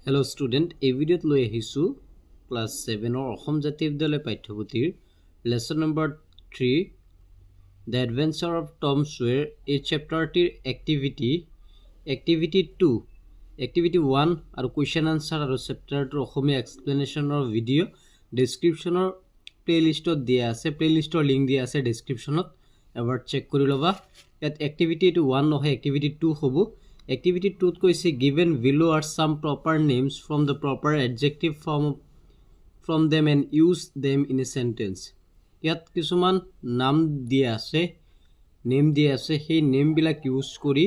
Hello student, এই ভিডিওত লৈ আহিছো ক্লাস 7 or অসম জাতীয় বিদ্যালয় পাঠ্যপুথিৰ lesson number 3 The Adventure of Tom Sawyer এই চেপ্টাৰটিৰ activity 2 activity 1 আৰু question answer আৰু চেপ্টাৰটোৰ অসমীয়া এক্সপ্লেনেশ্যনৰ ভিডিও ডেসক্ৰিপশ্যনৰ প্লেলিষ্টত দিয়া আছে প্লেলিষ্টৰ লিংক দিয়া আছে ডেসক্ৰিপশ্যনত এবাৰ চেক কৰি লবা ইয়াত activity 1 নহয় activity 2 হ'ব Activity 2 কৈছে given below are some proper names from the proper adjective form from them and use them in a sentence. ইয়াত কিছুমান নাম দিয়া আছে নেম দিয়া আছে সেই নেম বিলাক ইউজ কৰি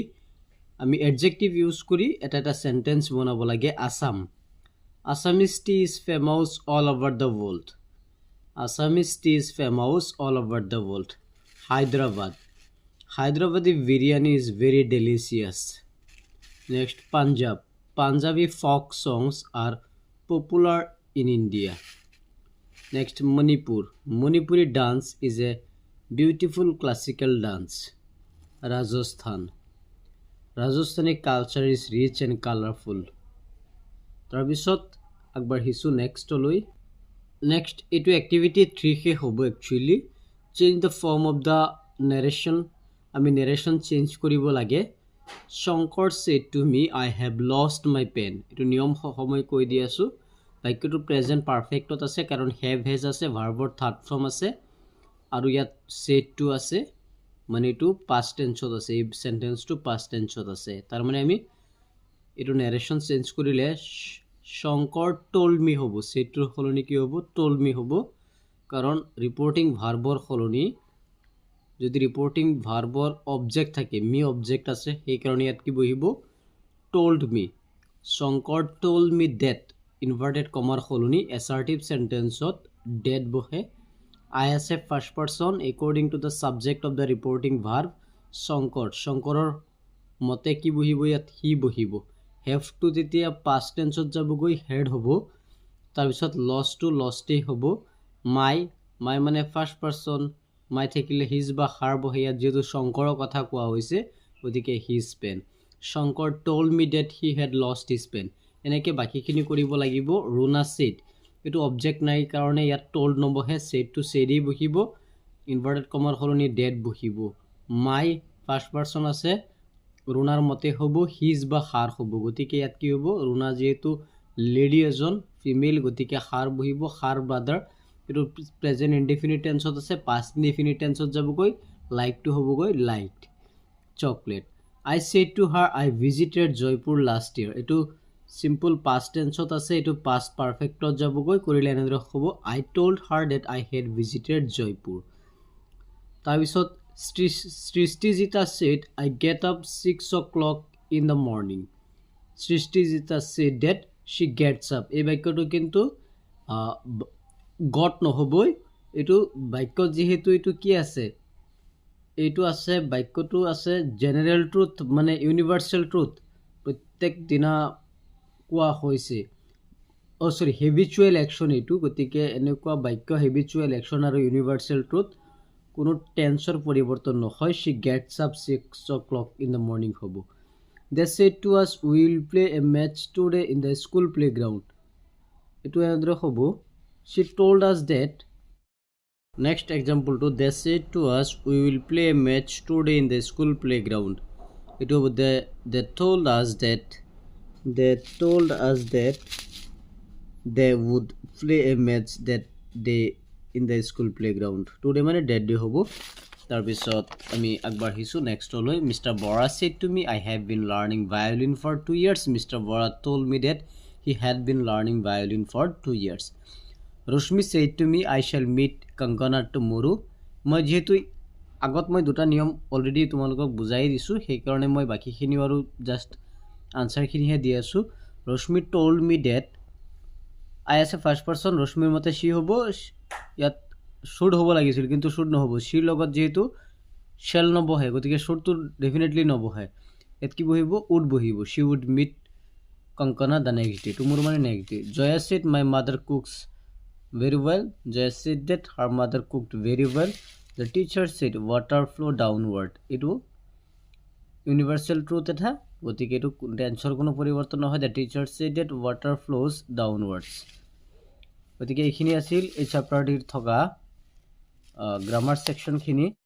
আমি adjective ইউজ কৰি এটা সেন্টেন্স বনাব লাগে Assam Assamese tea is famous all over the world. Assamese tea is famous all over the world. Hyderabad Hyderabadi biryani is very delicious. Next, Punjab. Punjabi folk songs are popular in India. Next, Manipur. Manipuri dance is a beautiful classical dance. Rajasthan. Rajasthani culture is rich and colorful. Tarpisot akbar hisu next oloi. Next, etu activity 3 ke hobo actually. Change the form of the narration. Ami narration change koribo lage. Shankar said to me, I have lost my pen. Etu niyom homoy koi di asu. Baikyotu present perfect ot ase karon have has ase verb or third form ase aru yat said to ase mane etu past tense ot ase ei sentence to past tense ot ase tar mane ami etu narration change korile Shankar told me hobo said to holoni ki hobo told me hobo karon reporting verb or holoni যদি reporting ভার্বর object থাকে মি object আছে সেই কারণে ইয়াত কি বহিব told me Shankar told me that inverted কমাৰ খলনি অ্যাসাৰ্টিভ সেন্টেন্সত that বহে I আছে first person according to the subject of the reporting verb শংকৰৰ মতে কি বহিব ইয়াত হি বহিব have to তেতিয়া past tenseত যাবগৈ had হ'ব তাৰ পিছত lost to lostই হ'ব my মানে ফাৰ্স্ট পাৰসন মাই থাকিলে হিজ বা হাৰ বহে ইয়াত যেহেতু শংকৰৰ কথা কোৱা হৈছে গতিকে his pen Shankar told me that he had lost his pen এনেকে বাকিখিনি কৰিব লাগিব ৰুনা said এটো অবজেক্ট নাই কাৰণে ইয়াত told নবহে said to said ই বহিব ইনভাৰ্টেড কমাৰ খলনি dead বহিব মাই ফাৰ্স্ট পাৰসন আছে ৰুনাৰ মতে হ'ব হিজ বা হাৰ হ'ব গতিকে ইয়াত কি হ'ব ৰুনা যেহেতু লেডি এজন ফিমেল গতিকে হার বহিব হার ব্রাদার এটো প্রেজেন্ট ইনডিফিনিট টেন্সত আছে পাস্ট ইনডিফিনিট টেন্সত যাবগৈ লাইক টু হ'বগৈ liked chocolate I said to her I visited Jaipur last year এটো সিম্পল পাস্ট টেন্সত আছে এটো পাস্ট পারফেক্টত যাবগৈ কৰিলে এনেদৰে হ'ব I told her that I had visited Jaipur তাৰ পিছত Srishtijita said I get up 6 o'clock in the morning Srishtijita said that she gets up এই বাক্যটো কিন্তু গট নহবই এটো বাক্য যেহেতু এটো কি আছে এইটো আছে বাক্যটো আছে জেনারেল ট্রুথ মানে ইউনিভার্সাল ট্রুথ প্রত্যেক দিনা কোৱা হৈছে সৰি হেবিচুয়াল অ্যাকশন এইটো গতিকে এনেকুৱা বাক্য হেবিচুয়াল অ্যাকশন আৰু ইউনিভাৰ্সাল ট্ৰুথ কোনো টেন্সৰ পৰিৱৰ্তন নহয় she gets up 6 o'clock in the morning হ'ব they said to us we will play a match today in the school playground এটো এনেদৰে হ'ব she told us that next example to they said to us we will play a match today in the school playground it was they told us that they would play a match that day in the school playground today মানে that day hobo tar bisot ami akbar hisu next holo Mr. Bora said to me I have been learning violin for 2 years Mr. Bora told me that he had been learning violin for 2 years Roshmi said to me I shall meet Kankana tomorrow মই যেহেতু আগত মই দুটা নিয়ম already তোমালোকক বুজাই দিছো সেই কাৰণে মই বাকিখিনি আৰু জাস্ট আনসাৰখিনিহে দি আছো Roshmi told me that I as a first person Roshmiৰ মতে she হ'ব ইয়াত should হ'ব লাগিছিল কিন্তু should নহব she লগত যেহেতু shall নবহে গতিকে should তো ডেফিনেটলি নবহে এত কি বহিব would বহিব she would meet Kankana the next day tomorrow মানে next day Joya said my mother cooks very well Joya said that her mother cooked very well the teacher said water flow downward universal truth এটা, গতিকে এইটো টেন্সৰ কোনো পৰিৱৰ্তন নহয়। The teacher said that water flows downwards. গতিকে এইখিনি আছিল এই চেপ্টাৰটিত থকা গ্ৰামাৰ ছেকশ্যনখিনি।